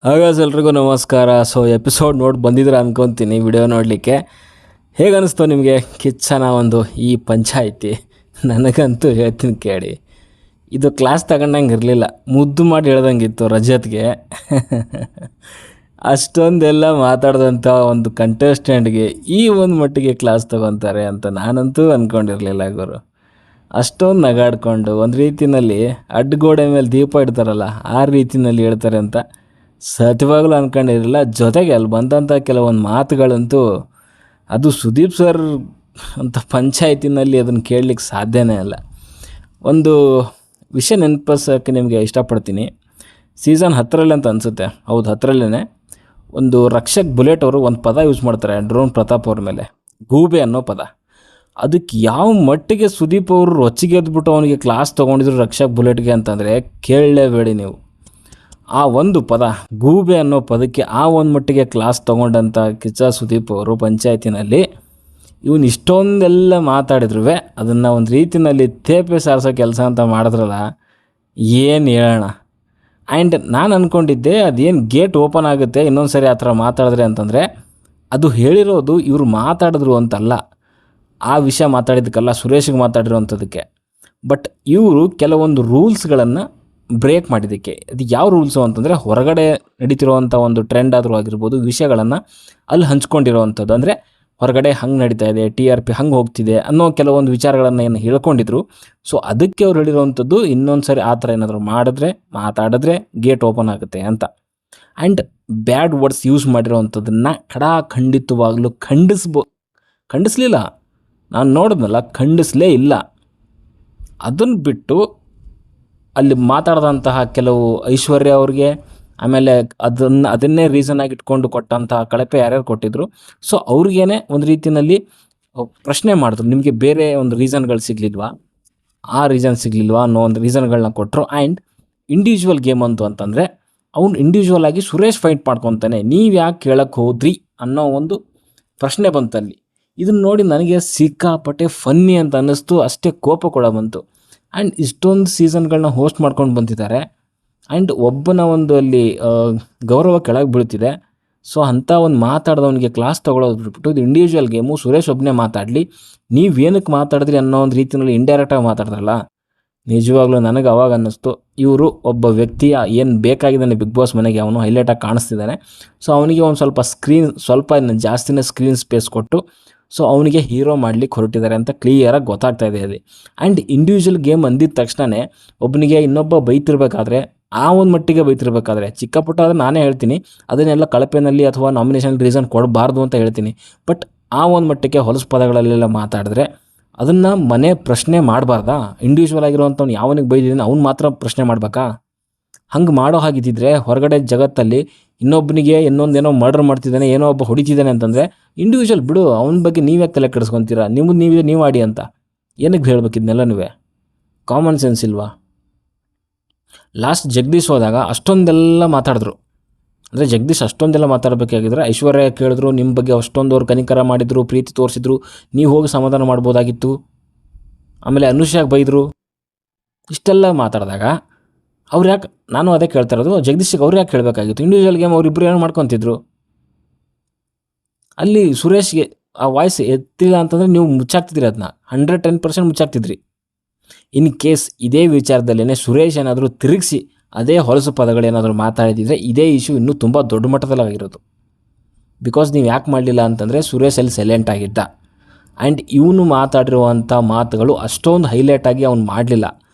ಎಲ್ರಿಗೂ ನಮಸ್ಕಾರ. So episode ನೋಡಿ ಬಂದಿದ್ರೆ ಅನ್ಕೊತೀನಿ ವಿಡಿಯೋ ನೋಡಲಿಕ್ಕೆ. ಹೇಗೆ ಅನ್ನಿಸ್ತು ನಿಮಗೆ ಕಿಚ್ಚನ ಒಂದು ಈ ಪಂಚಾಯಿತಿ? ನನಗಂತೂ ಹೇಳ್ತೀನಿ ಕೇಳಿ, ಇದು ಕ್ಲಾಸ್ ತಗೊಂಡಂಗೆ ಇರಲಿಲ್ಲ, ಮುದ್ದು ಮಾಡಿ ಹೇಳ್ದಂಗಿತ್ತು ರಜತ್ಗೆ. ಅಷ್ಟೊಂದೆಲ್ಲ ಮಾತಾಡಿದಂಥ ಒಂದು ಕಂಟೆಸ್ಟೆಂಟ್ಗೆ ಈ ಒಂದು ಮಟ್ಟಿಗೆ ಕ್ಲಾಸ್ ತೊಗೊತಾರೆ ಅಂತ ನಾನಂತೂ ಅಂದ್ಕೊಂಡಿರಲಿಲ್ಲ ಗುರು. ಅಷ್ಟೊಂದು ನಗಾಡ್ಕೊಂಡು ಒಂದು ರೀತಿಯಲ್ಲಿ ಅಡ್ಡಗೋಡೆ ಮೇಲೆ ದೀಪ ಇಡ್ತಾರಲ್ಲ ಆ ರೀತಿಯಲ್ಲಿ ಹೇಳ್ತಾರೆ ಅಂತ ಸತ್ಯವಾಗಲೂ ಅಂದ್ಕೊಂಡಿರಲಿಲ್ಲ. ಜೊತೆಗೆ ಅಲ್ಲಿ ಬಂದಂಥ ಕೆಲವೊಂದು ಮಾತುಗಳಂತೂ ಅದು ಸುದೀಪ್ ಸರ್ ಅಂತ ಪಂಚಾಯತಿನಲ್ಲಿ ಅದನ್ನು ಕೇಳಲಿಕ್ಕೆ ಸಾಧ್ಯನೇ ಇಲ್ಲ. ಒಂದು ವಿಷಯ ನೆನಪಿಸೋಕ್ಕೆ ನಿಮಗೆ ಇಷ್ಟಪಡ್ತೀನಿ. ಸೀಸನ್ 10ರಲ್ಲಿ ಅಂತ ಅನಿಸುತ್ತೆ, ಹೌದು 10ರಲ್ಲೇ ಒಂದು ರಕ್ಷಕ್ ಬುಲೆಟ್ ಅವರು ಒಂದು ಪದ ಯೂಸ್ ಮಾಡ್ತಾರೆ ಡ್ರೋನ್ ಪ್ರತಾಪ್ ಅವ್ರ ಮೇಲೆ, ಗೂಬೆ ಅನ್ನೋ ಪದ. ಅದಕ್ಕೆ ಯಾವ ಮಟ್ಟಿಗೆ ಸುದೀಪ್ ಅವರು ರೊಚ್ಚಿಗೆದ್ಬಿಟ್ಟು ಅವನಿಗೆ ಕ್ಲಾಸ್ ತೊಗೊಂಡಿದ್ರು ರಕ್ಷಕ್ ಬುಲೆಟ್ಗೆ ಅಂತಂದರೆ ಕೇಳಲೇಬೇಡಿ ನೀವು. ಆ ಒಂದು ಪದ ಗೂಬೆ ಅನ್ನೋ ಪದಕ್ಕೆ ಆ ಒಂದು ಮಟ್ಟಿಗೆ ಕ್ಲಾಸ್ ತೊಗೊಂಡಂಥ ಕಿಚ್ಚ ಸುದೀಪ್ ಅವರು ಪಂಚಾಯತಿನಲ್ಲಿ ಇವನು ಇಷ್ಟೊಂದೆಲ್ಲ ಮಾತಾಡಿದ್ರು ಅದನ್ನು ಒಂದು ರೀತಿಯಲ್ಲಿ ತೇಪೆ ಸಾರಿಸೋ ಕೆಲಸ ಅಂತ ಮಾಡಿದ್ರಲ್ಲ, ಏನು ಹೇಳೋಣ. ಆ್ಯಂಡ್ ನಾನು ಅಂದ್ಕೊಂಡಿದ್ದೆ ಅದೇನು ಗೇಟ್ ಓಪನ್ ಆಗುತ್ತೆ ಇನ್ನೊಂದು ಸರಿ ಆ ಥರ ಮಾತಾಡಿದ್ರೆ ಅಂತಂದರೆ, ಅದು ಹೇಳಿರೋದು ಇವರು ಮಾತಾಡಿದ್ರು ಅಂತಲ್ಲ, ಆ ವಿಷಯ ಮಾತಾಡಿದ್ದಕ್ಕಲ್ಲ, ಸುರೇಶ್ಗೆ ಮಾತಾಡಿರೋವಂಥದ್ದಕ್ಕೆ. ಬಟ್ ಇವರು ಕೆಲವೊಂದು ರೂಲ್ಸ್ಗಳನ್ನು ಬ್ರೇಕ್ ಮಾಡಿದ್ದಕ್ಕೆ. ಅದು ಯಾವ ರೂಲ್ಸು ಅಂತಂದರೆ, ಹೊರಗಡೆ ನಡೀತಿರೋವಂಥ ಒಂದು ಟ್ರೆಂಡ್ ಆದರೂ ಆಗಿರ್ಬೋದು, ವಿಷಯಗಳನ್ನು ಅಲ್ಲಿ ಹಂಚ್ಕೊಂಡಿರೋವಂಥದ್ದು. ಅಂದರೆ ಹೊರಗಡೆ ಹಂಗೆ ನಡೀತಾ ಇದೆ, TRP ಹಂಗೆ ಹೋಗ್ತಿದೆ ಅನ್ನೋ ಕೆಲವೊಂದು ವಿಚಾರಗಳನ್ನು ಏನು ಹೇಳ್ಕೊಂಡಿದ್ರು. ಸೊ ಅದಕ್ಕೆ ಅವ್ರು ಹೇಳಿರೋವಂಥದ್ದು ಇನ್ನೊಂದು ಸರಿ ಆ ಥರ ಏನಾದರೂ ಮಾತಾಡಿದ್ರೆ ಗೇಟ್ ಓಪನ್ ಆಗುತ್ತೆ ಅಂತ. ಆ್ಯಂಡ್ ಬ್ಯಾಡ್ ವರ್ಡ್ಸ್ ಯೂಸ್ ಮಾಡಿರೋವಂಥದ್ದನ್ನು ಖಂಡಿತವಾಗ್ಲೂ ಖಂಡಿಸ್ಲಿಲ್ಲ. ನಾನು ನೋಡಿದ್ನಲ್ಲ, ಖಂಡಿಸಲೇ ಇಲ್ಲ. ಅದನ್ನು ಬಿಟ್ಟು ಅಲ್ಲಿ ಮಾತಾಡಿದಂತಹ ಕೆಲವು ಐಶ್ವರ್ಯ ಅವ್ರಿಗೆ, ಆಮೇಲೆ ಅದನ್ನೇ ರೀಸನ್ನಾಗಿ ಇಟ್ಕೊಂಡು ಕೊಟ್ಟಂತಹ ಕಳಪೆ ಯಾರ್ಯಾರು ಕೊಟ್ಟಿದ್ರು, ಸೊ ಅವ್ರಿಗೇನೆ ಒಂದು ರೀತಿಯಲ್ಲಿ ಪ್ರಶ್ನೆ ಮಾಡಿದ್ರು, ನಿಮಗೆ ಬೇರೆ ಒಂದು ರೀಸನ್ಗಳು ಸಿಗಲಿಲ್ವಾ, ಆ ರೀಸನ್ ಸಿಗಲಿಲ್ವಾ ಅನ್ನೋ ಒಂದು ರೀಸನ್ಗಳನ್ನ ಕೊಟ್ಟರು. ಆ್ಯಂಡ್ ಇಂಡಿವಿಜುವಲ್ ಗೇಮ್ ಅಂತಂದರೆ ಅವ್ನು ಇಂಡಿವಿಜುವಲ್ ಆಗಿ ಸುರೇಶ್ ಫೈಟ್ ಮಾಡ್ಕೊತಾನೆ, ನೀವು ಯಾಕೆ ಕೇಳಕ್ಕೆ ಹೋದ್ರಿ ಅನ್ನೋ ಒಂದು ಪ್ರಶ್ನೆ ಬಂತಲ್ಲಿ. ಇದನ್ನು ನೋಡಿ ನನಗೆ ಸಿಕ್ಕಾಪಟ್ಟೆ ಫನ್ನಿ ಅಂತ ಅನ್ನಿಸ್ತು, ಅಷ್ಟೇ ಕೋಪ ಕೂಡ ಬಂತು. ಆ್ಯಂಡ್ ಇಷ್ಟೊಂದು ಸೀಸನ್ಗಳನ್ನ ಹೋಸ್ಟ್ ಮಾಡ್ಕೊಂಡು ಬಂದಿದ್ದಾರೆ, ಆ್ಯಂಡ್ ಒಬ್ಬನ ಒಂದು ಅಲ್ಲಿ ಗೌರವ ಕೆಳಗೆ ಬೀಳ್ತಿದೆ. ಸೊ ಅಂಥ ಒಂದು ಮಾತಾಡಿದವನಿಗೆ ಕ್ಲಾಸ್ ತೊಗೊಳೋದು ಬಿಟ್ಬಿಟ್ಟು ಇದು ಇಂಡಿವಿಜುವಲ್ ಗೇಮು, ಸುರೇಶ್ ಒಬ್ಬನೇ ಮಾತಾಡಲಿ, ನೀವೇನಕ್ಕೆ ಮಾತಾಡಿದ್ರಿ ಅನ್ನೋ ಒಂದು ರೀತಿಯಲ್ಲಿ ಇಂಡೈರೆಕ್ಟಾಗಿ ಮಾತಾಡಿದ್ರಲ್ಲ. ನಿಜವಾಗ್ಲೂ ನನಗೆ ಅವಾಗ ಅನ್ನಿಸ್ತು, ಇವರು ಒಬ್ಬ ವ್ಯಕ್ತಿಯ ಏನು ಬೇಕಾಗಿದ್ದಾನೆ ಬಿಗ್ ಬಾಸ್ ಮನೆಗೆ, ಅವನು ಹೈಲೈಟಾಗಿ ಕಾಣಿಸ್ತಿದ್ದಾನೆ. ಸೊ ಅವನಿಗೆ ಒಂದು ಸ್ವಲ್ಪ ಜಾಸ್ತಿನೇ ಸ್ಕ್ರೀನ್ ಸ್ಪೇಸ್ ಕೊಟ್ಟು ಸೊ ಅವನಿಗೆ ಹೀರೋ ಮಾಡಲಿಕ್ಕೆ ಹೊರಟಿದ್ದಾರೆ ಅಂತ ಕ್ಲಿಯರಾಗಿ ಗೊತ್ತಾಗ್ತಾ ಇದೆ ಅದು. ಆ್ಯಂಡ್ ಇಂಡಿವಿಜುವಲ್ ಗೇಮ್ ಅಂದಿದ ತಕ್ಷಣವೇ ಒಬ್ಬನಿಗೆ ಇನ್ನೊಬ್ಬ ಬೈತಿರ್ಬೇಕಾದ್ರೆ, ಆ ಒಂದು ಮಟ್ಟಿಗೆ ಬೈತಿರ್ಬೇಕಾದ್ರೆ, ಚಿಕ್ಕ ಪುಟ್ಟ ಆದರೆ ನಾನೇ ಹೇಳ್ತೀನಿ, ಅದನ್ನೆಲ್ಲ ಕಳಪೆನಲ್ಲಿ ಅಥವಾ ನಾಮಿನೇಷನ್ ರೀಸನ್ ಕೊಡಬಾರ್ದು ಅಂತ ಹೇಳ್ತೀನಿ. ಬಟ್ ಆ ಒಂದು ಮಟ್ಟಿಗೆ ಹೊಲಸು ಪದಗಳಲ್ಲೆಲ್ಲ ಮಾತಾಡಿದ್ರೆ ಅದನ್ನು ಪ್ರಶ್ನೆ ಮಾಡಬಾರ್ದಾ? ಇಂಡಿವಿಜುವಲ್ ಆಗಿರುವಂಥವ್ನು ಯಾವನಿಗೆ ಬೈದಿದ್ದಾನೆ ಅವ್ನು ಮಾತ್ರ ಪ್ರಶ್ನೆ ಮಾಡಬೇಕಾ? ಹಂಗೆ ಮಾಡೋ ಹಾಗಿದ್ದಿದ್ರೆ ಹೊರಗಡೆ ಜಗತ್ತಲ್ಲಿ ಇನ್ನೊಬ್ಬನಿಗೆ ಇನ್ನೊಂದೇನೋ ಮರ್ಡರ್ ಮಾಡ್ತಿದ್ದಾನೆ, ಏನೋ ಒಬ್ಬ ಹೊಡಿತಿದ್ದಾನೆ ಅಂತಂದರೆ ಇಂಡಿವಿಜುವಲ್ ಬಿಡು, ಅವನ ಬಗ್ಗೆ ನೀವ್ಯಾಕೆ ತಲೆ ಕೆಡಿಸ್ಕೊತೀರಾ? ನೀವು ಆಡಿ ಅಂತ ಏನಕ್ಕೆ ಹೇಳ್ಬೇಕಿದ್ನೆಲ್ಲನೂ? ಕಾಮನ್ ಸೆನ್ಸ್ ಇಲ್ವಾ? ಲಾಸ್ಟ್ ಜಗದೀಶ್ ಹೋದಾಗ ಅಷ್ಟೊಂದೆಲ್ಲ ಮಾತಾಡಿದ್ರು. ಅಂದರೆ ಜಗದೀಶ್ ಅಷ್ಟೊಂದೆಲ್ಲ ಮಾತಾಡಬೇಕಾಗಿದ್ರೆ ಐಶ್ವರ್ಯ ಕೇಳಿದ್ರು, ನಿಮ್ಮ ಬಗ್ಗೆ ಅಷ್ಟೊಂದು ಅವ್ರು ಕನಿಕರ ಮಾಡಿದರು, ಪ್ರೀತಿ ತೋರಿಸಿದ್ರು, ನೀವು ಹೋಗಿ ಸಮಾಧಾನ ಮಾಡ್ಬೋದಾಗಿತ್ತು. ಆಮೇಲೆ ಅನುಷಾಗೆ ಬೈದರು. ಇಷ್ಟೆಲ್ಲ ಮಾತಾಡಿದಾಗ ಅವ್ರು ಯಾಕೆ, ನಾನು ಅದೇ ಕೇಳ್ತಾ ಇರೋದು, ಜಗದೀಶಿಗೆ ಅವ್ರು ಯಾಕೆ ಹೇಳಬೇಕಾಗಿತ್ತು? ಇಂಡಿವಿಜುವಲ್ ಗೇಮ್ ಅವರಿಬ್ಬರು ಏನು ಮಾಡ್ಕೊತಿದ್ರು? ಅಲ್ಲಿ ಸುರೇಶ್ಗೆ ಆ ವಾಯ್ಸ್ ಎತ್ತಿಲ್ಲ ಅಂತಂದರೆ ನೀವು ಮುಚ್ಚಾಕ್ತಿದ್ರಿ, ಅದನ್ನ 110% ಮುಚ್ಚಾಕ್ತಿದ್ರಿ. ಇನ್ ಕೇಸ್ ಇದೇ ವಿಚಾರದಲ್ಲೇ ಸುರೇಶ್ ಏನಾದರೂ ತಿರುಗಿಸಿ ಅದೇ ಹೊಲಸು ಪದಗಳೇನಾದರೂ ಮಾತಾಡಿದರೆ ಇದೇ ಇಶ್ಯೂ ಇನ್ನೂ ತುಂಬ ದೊಡ್ಡ ಮಟ್ಟದಲ್ಲಿ ಆಗಿರೋದು. ಬಿಕಾಸ್ ನೀವು ಯಾಕೆ ಮಾಡಲಿಲ್ಲ ಅಂತಂದರೆ ಸುರೇಶ್ ಅಲ್ಲಿ ಸೈಲೆಂಟ್ ಆಗಿದ್ದ. ಆ್ಯಂಡ್ ಇವನು ಮಾತಾಡಿರುವಂಥ ಮಾತುಗಳು ಅಷ್ಟೊಂದು ಹೈಲೈಟಾಗಿ ಅವ್ನು ಮಾಡಲಿಲ್ಲ.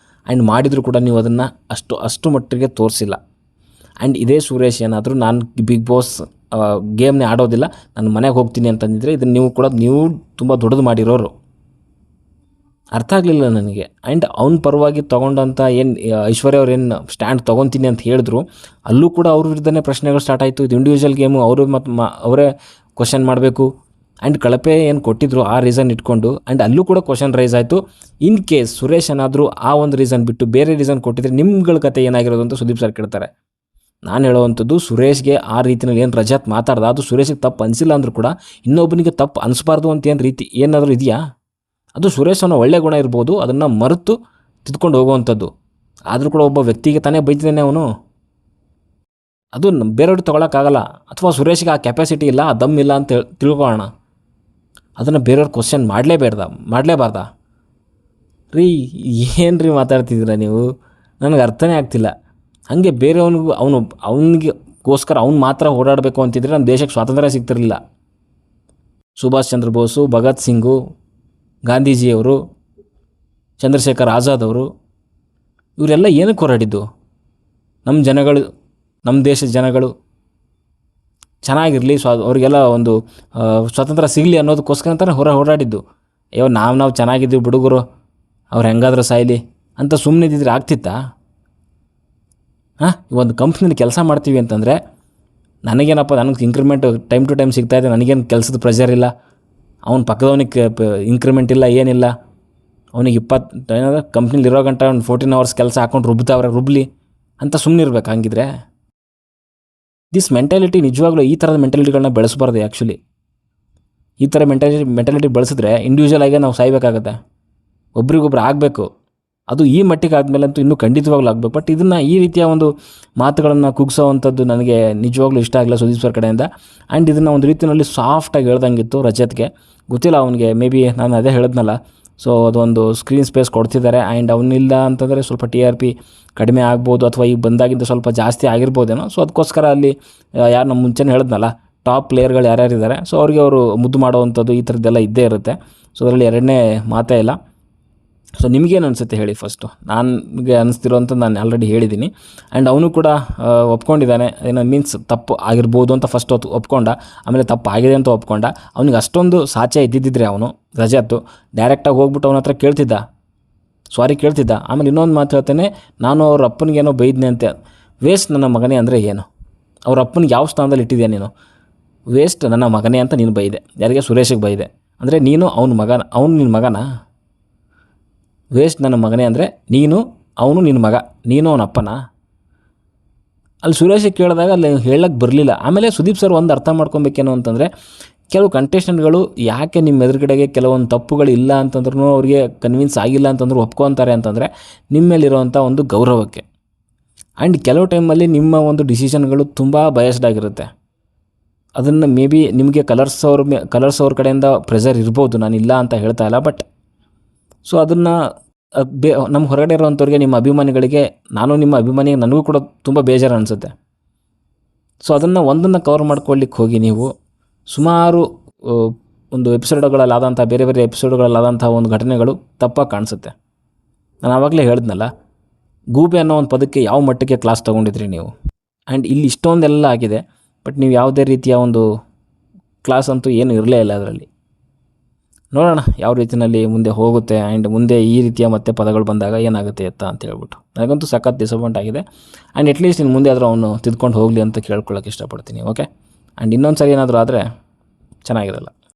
ಆ್ಯಂಡ್ ಮಾಡಿದರೂ ಕೂಡ ನೀವು ಅದನ್ನು ಅಷ್ಟು ಮಟ್ಟಿಗೆ ತೋರಿಸಿಲ್ಲ. ಆ್ಯಂಡ್ ಇದೇ ಸುರೇಶ್ ಏನಾದರೂ ನಾನು ಬಿಗ್ ಬಾಸ್ ಗೇಮ್ನೇ ಆಡೋದಿಲ್ಲ, ನಾನು ಮನೆಗೆ ಹೋಗ್ತೀನಿ ಅಂತಂದಿದ್ರೆ ಇದನ್ನು ನೀವು ತುಂಬ ದೊಡ್ಡದು ಮಾಡಿರೋರು. ಅರ್ಥ ಆಗಲಿಲ್ಲ ನನಗೆ. ಆ್ಯಂಡ್ ಅವ್ನ ಪರವಾಗಿ ತೊಗೊಂಡಂಥ ಏನು ಐಶ್ವರ್ಯ ಅವ್ರು ಏನು ಸ್ಟ್ಯಾಂಡ್ ತೊಗೊತೀನಿ ಅಂತ ಹೇಳಿದ್ರು, ಅಲ್ಲೂ ಕೂಡ ಅವ್ರ ವಿರುದ್ಧನೇ ಪ್ರಶ್ನೆಗಳು ಸ್ಟಾರ್ಟ್ ಆಯಿತು. ಇದು ಇಂಡಿವಿಜುವಲ್ ಗೇಮು, ಅವರು ಮತ್ತು ಅವರೇ ಕ್ವಶನ್ ಮಾಡಬೇಕು. ಆ್ಯಂಡ್ ಕಳಪೆ ಏನು ಕೊಟ್ಟಿದ್ರು ಆ ರೀಸನ್ ಇಟ್ಕೊಂಡು, ಆ್ಯಂಡ್ ಅಲ್ಲೂ ಕೂಡ ಕ್ವಶನ್ ರೈಸ್ ಆಯಿತು. ಇನ್ ಕೇಸ್ ಸುರೇಶ್ ಏನಾದರೂ ಆ ಒಂದು ರೀಸನ್ ಬಿಟ್ಟು ಬೇರೆ ರೀಸನ್ ಕೊಟ್ಟಿದ್ರೆ ನಿಮ್ಗಳ ಕತೆ ಏನಾಗಿರೋದು ಅಂತ ಸುದೀಪ್ ಸರ್ ಕೇಳ್ತಾರೆ. ನಾನು ಹೇಳೋವಂಥದ್ದು, ಸುರೇಶ್ಗೆ ಆ ರೀತಿಯಲ್ಲಿ ಏನು ರಜತ್ ಮಾತಾಡ್ದ ಅದು ಸುರೇಶಿಗೆ ತಪ್ಪು ಅನಿಸಿಲ್ಲ ಅಂದರೂ ಕೂಡ ಇನ್ನೊಬ್ಬನಿಗೆ ತಪ್ಪು ಅನಿಸ್ಬಾರ್ದು ಅಂತ ಏನಾದರೂ ಇದೆಯಾ? ಅದು ಸುರೇಶ್ ಅನ್ನೋ ಒಳ್ಳೆ ಗುಣ ಇರ್ಬೋದು, ಅದನ್ನು ಮರೆತು ತಿದ್ಕೊಂಡು ಹೋಗುವಂಥದ್ದು. ಆದರೂ ಕೂಡ ಒಬ್ಬ ವ್ಯಕ್ತಿಗೆ ತಾನೇ ಬೈತಿದ್ದಾನೆ ಅವನು. ಅದು ಬೇರೆಯವ್ರಿಗೆ ತೊಗೊಳಕ್ಕಾಗಲ್ಲ, ಅಥವಾ ಸುರೇಶ್ಗೆ ಆ ಕೆಪಾಸಿಟಿ ಇಲ್ಲ, ಆ ದಮ್ ಇಲ್ಲ ಅಂತ ತಿಳ್ಕೊಳ್ಳೋಣ. ಅದನ್ನು ಬೇರೆಯವ್ರು ಕ್ವಶನ್ ಮಾಡಲೇಬಾರ್ದಾ ರೀ? ಏನು ರೀ ಮಾತಾಡ್ತಿದ್ದೀರ ನೀವು? ನನಗೆ ಅರ್ಥನೇ ಆಗ್ತಿಲ್ಲ. ಹಾಗೆ ಬೇರೆಯವನಿಗೂ ಅವನಿಗೋಸ್ಕರ ಅವ್ನು ಮಾತ್ರ ಓಡಾಡಬೇಕು ಅಂತಿದ್ರೆ ನಮ್ಮ ದೇಶಕ್ಕೆ ಸ್ವಾತಂತ್ರ್ಯ ಸಿಗ್ತಿರಲಿಲ್ಲ. ಸುಭಾಷ್ ಚಂದ್ರ ಬೋಸು, ಭಗತ್ ಸಿಂಗು, ಗಾಂಧೀಜಿಯವರು, ಚಂದ್ರಶೇಖರ್ ಆಜಾದ್ ಅವರು, ಇವರೆಲ್ಲ ಏನಕ್ಕೆ ಹೋರಾಡಿದ್ದು? ನಮ್ಮ ದೇಶದ ಜನಗಳು ಚೆನ್ನಾಗಿರಲಿ, ಅವರಿಗೆಲ್ಲ ಒಂದು ಸ್ವಾತಂತ್ರ್ಯ ಸಿಗಲಿ ಅನ್ನೋದಕ್ಕೋಸ್ಕರ ಅಂತಾನೆ ಹೋರಾಡಿದ್ದು. ನಾವು ಚೆನ್ನಾಗಿದ್ದೀವಿ ಹುಡುಗರು, ಅವ್ರು ಹೆಂಗಾದ್ರೂ ಸಾಯಲಿ ಅಂತ ಸುಮ್ಮನೆ ಇದ್ದಿದ್ರೆ ಆಗ್ತಿತ್ತಾ? ಒಂದು ಕಂಪ್ನಿಲಿ ಕೆಲಸ ಮಾಡ್ತೀವಿ ಅಂತಂದರೆ ನನಗೆ ಇಂಕ್ರಿಮೆಂಟ್ ಟೈಮ್ ಟು ಟೈಮ್ ಸಿಗ್ತಾಯಿದೆ, ನನಗೇನು ಕೆಲಸದ ಪ್ರೆಷರ್ ಇಲ್ಲ. ಅವ್ನ ಪಕ್ಕದವನಿಗೆ ಇಂಕ್ರಿಮೆಂಟ್ ಇಲ್ಲ, ಏನಿಲ್ಲ. ಅವನಿಗೆ ಕಂಪ್ನಿಲಿ ಇರೋ ಗಂಟ ಒಂದು 14 hours ಕೆಲಸ ಹಾಕೊಂಡು ರುಬ್ಲಿ ಅಂತ ಸುಮ್ಮನೆ ಇರ್ಬೇಕು. ಹಂಗಿದ್ರೆ ದಿಸ್ ಮೆಂಟಾಲಿಟಿ, ನಿಜವಾಗ್ಲೂ ಈ ಥರದ ಮೆಂಟಾಲಿಟಿಗಳನ್ನ ಬೆಳೆಸಬಾರ್ದು. ಆ್ಯಕ್ಚುಲಿ ಈ ಥರ ಮೆಂಟಾಲಿಟಿ ಬೆಳೆಸಿದ್ರೆ ಇಂಡಿವಿಜುವಲ್ ಆಗಿ ನಾವು ಸಾಯ್ಬೇಕಾಗತ್ತೆ. ಒಬ್ರಿಗೊಬ್ರು ಆಗಬೇಕು. ಅದು ಈ ಮಟ್ಟಿಗೆ ಆದಮೇಲೆ ಅಂತೂ ಇನ್ನೂ ಖಂಡಿತವಾಗ್ಲೂ ಆಗಬೇಕು. ಬಟ್ ಇದನ್ನು ಈ ರೀತಿಯ ಒಂದು ಮಾತುಗಳನ್ನು ಕುಗ್ಸೋವಂಥದ್ದು ನನಗೆ ನಿಜವಾಗ್ಲೂ ಇಷ್ಟ ಆಗಲ್ಲ ಸುದೀಪ್ ಸರ್ ಕಡೆಯಿಂದ. ಆ್ಯಂಡ್ ಇದನ್ನು ಒಂದು ರೀತಿಯಲ್ಲಿ ಸಾಫ್ಟಾಗಿ ಹೇಳ್ದಂಗಿತ್ತು ರಜತ್ಗೆ. ಗೊತ್ತಿಲ್ಲ ಅವನಿಗೆ, ಮೇ ಬಿ ನಾನು ಅದೇ ಹೇಳಿದ್ನಲ್ಲ, ಸೊ ಅದೊಂದು ಸ್ಕ್ರೀನ್ ಸ್ಪೇಸ್ ಕೊಡ್ತಿದ್ದಾರೆ. ಆ್ಯಂಡ್ ಅವನಿಲ್ಲ ಅಂತಂದರೆ ಸ್ವಲ್ಪ TRP ಕಡಿಮೆ ಆಗ್ಬೋದು, ಅಥವಾ ಈಗ ಬಂದಾಗಿಂದ ಸ್ವಲ್ಪ ಜಾಸ್ತಿ ಆಗಿರ್ಬೋದೇನೋ. ಸೊ ಅದಕ್ಕೋಸ್ಕರ ಅಲ್ಲಿ ಯಾರು ನಮ್ಮ ಮುಂಚೆನೇ ಹೇಳಿದ್ನಲ್ಲ, ಟಾಪ್ ಪ್ಲೇಯರ್ಗಳು ಯಾರ್ಯಾರಿದ್ದಾರೆ, ಸೊ ಅವ್ರಿಗೆ ಅವರು ಮುದ್ದು ಮಾಡೋವಂಥದ್ದು ಈ ಥರದ್ದೆಲ್ಲ ಇದ್ದೇ ಇರುತ್ತೆ. ಸೊ ಅದರಲ್ಲಿ ಎರಡನೇ ಮಾತೇ ಇಲ್ಲ. ಸೊ ನಿಮಗೇನು ಅನಿಸುತ್ತೆ ಹೇಳಿ ಫಸ್ಟು? ನನಗೆ ಅನಿಸ್ತಿರೋಂಥದ್ದು ನಾನು ಆಲ್ರೆಡಿ ಹೇಳಿದ್ದೀನಿ. ಆ್ಯಂಡ್ ಅವನು ಕೂಡ ಒಪ್ಕೊಂಡಿದ್ದಾನೆ, ಮೀನ್ಸ್ ತಪ್ಪು ಆಗಿರ್ಬೋದು ಅಂತ ಫಸ್ಟ್ ಒಪ್ಕೊಂಡ, ಆಮೇಲೆ ತಪ್ಪು ಆಗಿದೆ ಅಂತ ಒಪ್ಕೊಂಡ. ಅವನಿಗೆ ಅಷ್ಟೊಂದು ಸಾಚೆ ಇದ್ದಿದ್ದರೆ ಅವನು ರಜತ್ತು ಡೈರೆಕ್ಟಾಗಿ ಹೋಗ್ಬಿಟ್ಟು ಅವನ ಹತ್ರ ಕೇಳ್ತಿದ್ದ. ಆಮೇಲೆ ಇನ್ನೊಂದು ಮಾತು ಹೇಳ್ತಾನೆ, ನಾನು ಅವ್ರ ಅಪ್ಪನಿಗೇನೋ ಬೈದ್ನೆ ಅಂತ. ವೇಸ್ಟ್ ನನ್ನ ಮಗನೇ ಅಂದರೆ ಏನು? ಅವ್ರ ಅಪ್ಪನಿಗೆ ಯಾವ ಸ್ಥಾನದಲ್ಲಿ ಇಟ್ಟಿದ್ಯಾ ನೀನು? ವೇಸ್ಟ್ ನನ್ನ ಮಗನೇ ಅಂತ ನೀನು ಬೈದೆ. ಯಾರಿಗೆ? ಸುರೇಶಿಗೆ ಬೈದೆ. ಅಂದರೆ ನೀನು ಅವನು ನಿನ್ನ ಮಗನಾ? ವೇಸ್ಟ್ ನನ್ನ ಮಗನೇ ಅಂದರೆ ಅವನು ನಿನ್ನ ಮಗ, ನೀನು ಅವನ ಅಪ್ಪನ? ಅಲ್ಲಿ ಸುರೇಶಿಗೆ ಕೇಳಿದಾಗ ಅಲ್ಲಿ ಹೇಳಕ್ಕೆ ಬರಲಿಲ್ಲ. ಆಮೇಲೆ ಸುದೀಪ್ ಸರ್ ಒಂದು ಅರ್ಥ ಮಾಡ್ಕೊಬೇಕೇನು ಅಂತಂದರೆ, ಕೆಲವು ಕಂಟೆಸ್ಟೆಂಟ್ಗಳು ಯಾಕೆ ನಿಮ್ಮ ಎದುರುಗಡೆಗೆ ಕೆಲವೊಂದು ತಪ್ಪುಗಳು ಇಲ್ಲ ಅಂತಂದ್ರೂ ಅವ್ರಿಗೆ ಕನ್ವಿನ್ಸ್ ಆಗಿಲ್ಲ ಅಂತಂದ್ರೂ ಒಪ್ಕೊತಾರೆ ಅಂತಂದರೆ ನಿಮ್ಮ ಮೇಲಿರೋವಂಥ ಒಂದು ಗೌರವಕ್ಕೆ. ಆ್ಯಂಡ್ ಕೆಲವು ಟೈಮಲ್ಲಿ ನಿಮ್ಮ ಒಂದು ಡಿಸಿಷನ್ಗಳು ತುಂಬ ಬಯಸ್ಡ್ ಆಗಿರುತ್ತೆ. ಅದನ್ನು ಮೇ ಬಿ ನಿಮಗೆ ಕಲರ್ಸ್ ಅವ್ರ ಕಡೆಯಿಂದ ಪ್ರೆಷರ್ ಇರ್ಬೋದು, ನಾನು ಇಲ್ಲ ಅಂತ ಹೇಳ್ತಾ ಇಲ್ಲ. ಬಟ್ ಸೊ ಅದನ್ನು ನಮ್ಮ ಹೊರಗಡೆ ಇರೋವಂಥವ್ರಿಗೆ, ನಿಮ್ಮ ಅಭಿಮಾನಿಗಳಿಗೆ, ನಿಮ್ಮ ಅಭಿಮಾನಿ, ನನಗೂ ಕೂಡ ತುಂಬ ಬೇಜಾರು ಅನಿಸುತ್ತೆ. ಸೊ ಒಂದನ್ನು ಕವರ್ ಮಾಡ್ಕೊಳ್ಳಿಕ್ಕೆ ಹೋಗಿ ನೀವು ಸುಮಾರು ಒಂದು ಎಪಿಸೋಡ್ಗಳಲ್ಲಾದಂಥ ಬೇರೆ ಎಪಿಸೋಡ್ಗಳಲ್ಲಾದಂಥ ಒಂದು ಘಟನೆಗಳು ತಪ್ಪಾಗಿ ಕಾಣಿಸುತ್ತೆ. ನಾನು ಆವಾಗಲೇ ಹೇಳಿದ್ನಲ್ಲ, ಗೂಬೆ ಅನ್ನೋ ಒಂದು ಪದಕ್ಕೆ ಯಾವ ಮಟ್ಟಕ್ಕೆ ಕ್ಲಾಸ್ ತೊಗೊಂಡಿದ್ರಿ ನೀವು. ಆ್ಯಂಡ್ ಇಲ್ಲಿ ಇಷ್ಟೊಂದೆಲ್ಲ ಆಗಿದೆ, ಬಟ್ ನೀವು ಯಾವುದೇ ರೀತಿಯ ಒಂದು ಕ್ಲಾಸ್ ಅಂತೂ ಏನೂ ಇರಲೇ ಇಲ್ಲ ಅದರಲ್ಲಿ. ನೋಡೋಣ ಯಾವ ರೀತಿಯಲ್ಲಿ ಮುಂದೆ ಹೋಗುತ್ತೆ. ಆ್ಯಂಡ್ ಮುಂದೆ ಈ ರೀತಿಯ ಮತ್ತೆ ಪದಗಳು ಬಂದಾಗ ಏನಾಗುತ್ತೆ ಅಂತ ಹೇಳ್ಬಿಟ್ಟು ನನಗಂತೂ ಸಖತ್ ಡಿಸಪಾಯಿಂಟ್ ಆಗಿದೆ. ಆ್ಯಂಡ್ ಅಟ್ಲೀಸ್ಟ್ ಇನ್ನು ಮುಂದೆ ಆದರೂ ಅವನು ತಿದ್ಕೊಂಡು ಹೋಗಲಿ ಅಂತ ಕೇಳ್ಕೊಳ್ಳೋಕೆ ಇಷ್ಟಪಡ್ತೀನಿ. ಓಕೆ. ಆ್ಯಂಡ್ ಇನ್ನೊಂದು ಸರಿ ಏನಾದರೂ ಆದರೆ ಚೆನ್ನಾಗಿರಲ್ಲ.